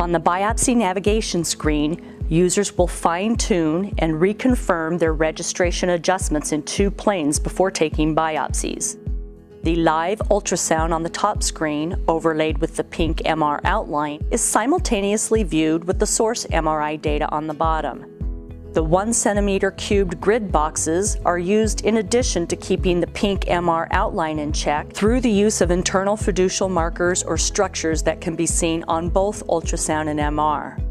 On the biopsy navigation screen, users will fine-tune and reconfirm their registration adjustments in 2 planes before taking biopsies. The live ultrasound on the top screen, overlaid with the pink MR outline, is simultaneously viewed with the source MRI data on the bottom. The 1 centimeter cubed grid boxes are used in addition to keeping the pink MR outline in check through the use of internal fiducial markers or structures that can be seen on both ultrasound and MR.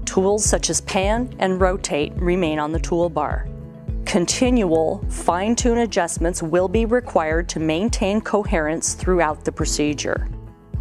Tools such as pan and rotate remain on the toolbar. Continual, fine-tune adjustments will be required to maintain coherence throughout the procedure.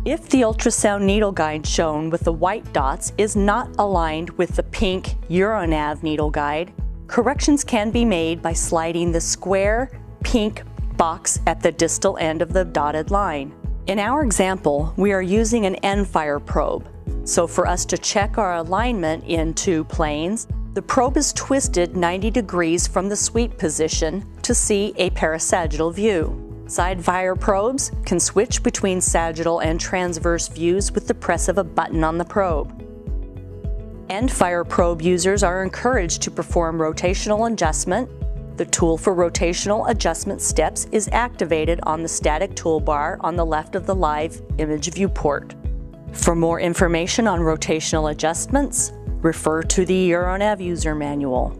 If the ultrasound needle guide shown with the white dots is not aligned with the pink Euronav needle guide, corrections can be made by sliding the square pink box at the distal end of the dotted line. In our example, we are using an end-fire probe, so for us to check our alignment in 2 planes, the probe is twisted 90 degrees from the sweep position to see a parasagittal view. Side-fire probes can switch between sagittal and transverse views with the press of a button on the probe. End-fire probe users are encouraged to perform rotational adjustment. The tool for rotational adjustment steps is activated on the static toolbar on the left of the live image viewport. For more information on rotational adjustments, refer to the Euronav user manual.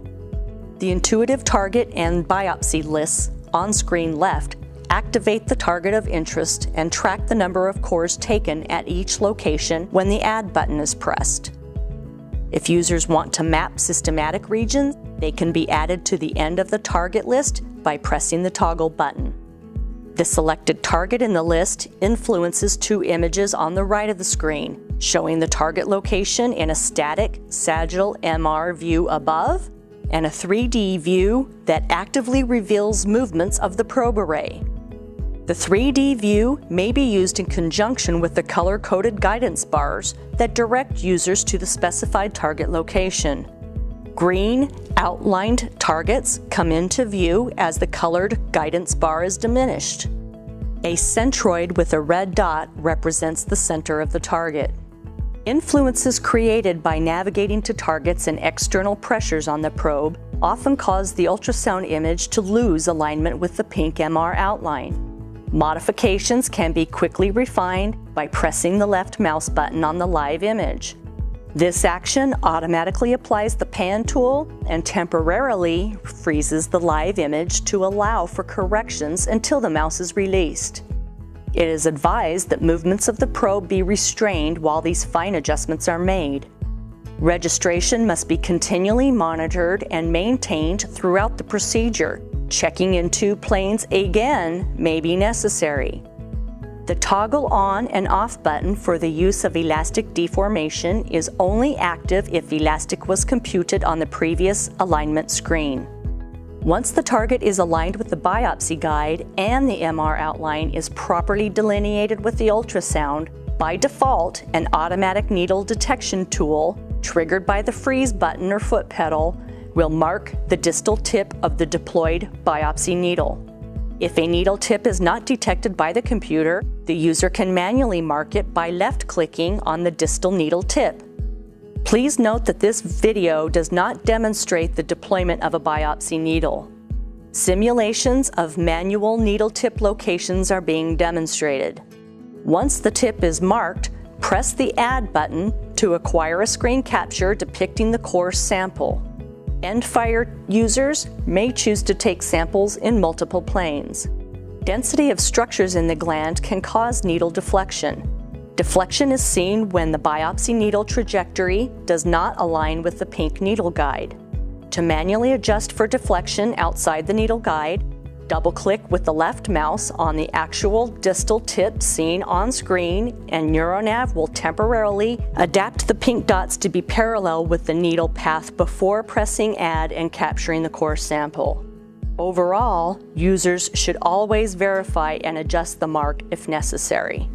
The intuitive target and biopsy lists on screen left activate the target of interest and track the number of cores taken at each location when the Add button is pressed. If users want to map systematic regions, they can be added to the end of the target list by pressing the toggle button. The selected target in the list influences 2 images on the right of the screen, showing the target location in a static sagittal MR view above and a 3D view that actively reveals movements of the probe array. The 3D view may be used in conjunction with the color-coded guidance bars that direct users to the specified target location. Green, outlined targets come into view as the colored guidance bar is diminished. A centroid with a red dot represents the center of the target. Influences created by navigating to targets and external pressures on the probe often cause the ultrasound image to lose alignment with the pink MR outline. Modifications can be quickly refined by pressing the left mouse button on the live image. This action automatically applies the pan tool and temporarily freezes the live image to allow for corrections until the mouse is released. It is advised that movements of the probe be restrained while these fine adjustments are made. Registration must be continually monitored and maintained throughout the procedure. Checking in 2 planes again may be necessary. The toggle on and off button for the use of elastic deformation is only active if elastic was computed on the previous alignment screen. Once the target is aligned with the biopsy guide and the MR outline is properly delineated with the ultrasound, by default, an automatic needle detection tool, triggered by the freeze button or foot pedal, will mark the distal tip of the deployed biopsy needle. If a needle tip is not detected by the computer, the user can manually mark it by left-clicking on the distal needle tip. Please note that this video does not demonstrate the deployment of a biopsy needle. Simulations of manual needle tip locations are being demonstrated. Once the tip is marked, press the Add button to acquire a screen capture depicting the core sample. End-fire users may choose to take samples in multiple planes. Density of structures in the gland can cause needle deflection. Deflection is seen when the biopsy needle trajectory does not align with the pink needle guide. To manually adjust for deflection outside the needle guide, double-click with the left mouse on the actual distal tip seen on screen, and Euronav will temporarily adapt the pink dots to be parallel with the needle path before pressing Add and capturing the core sample. Overall, users should always verify and adjust the mark if necessary.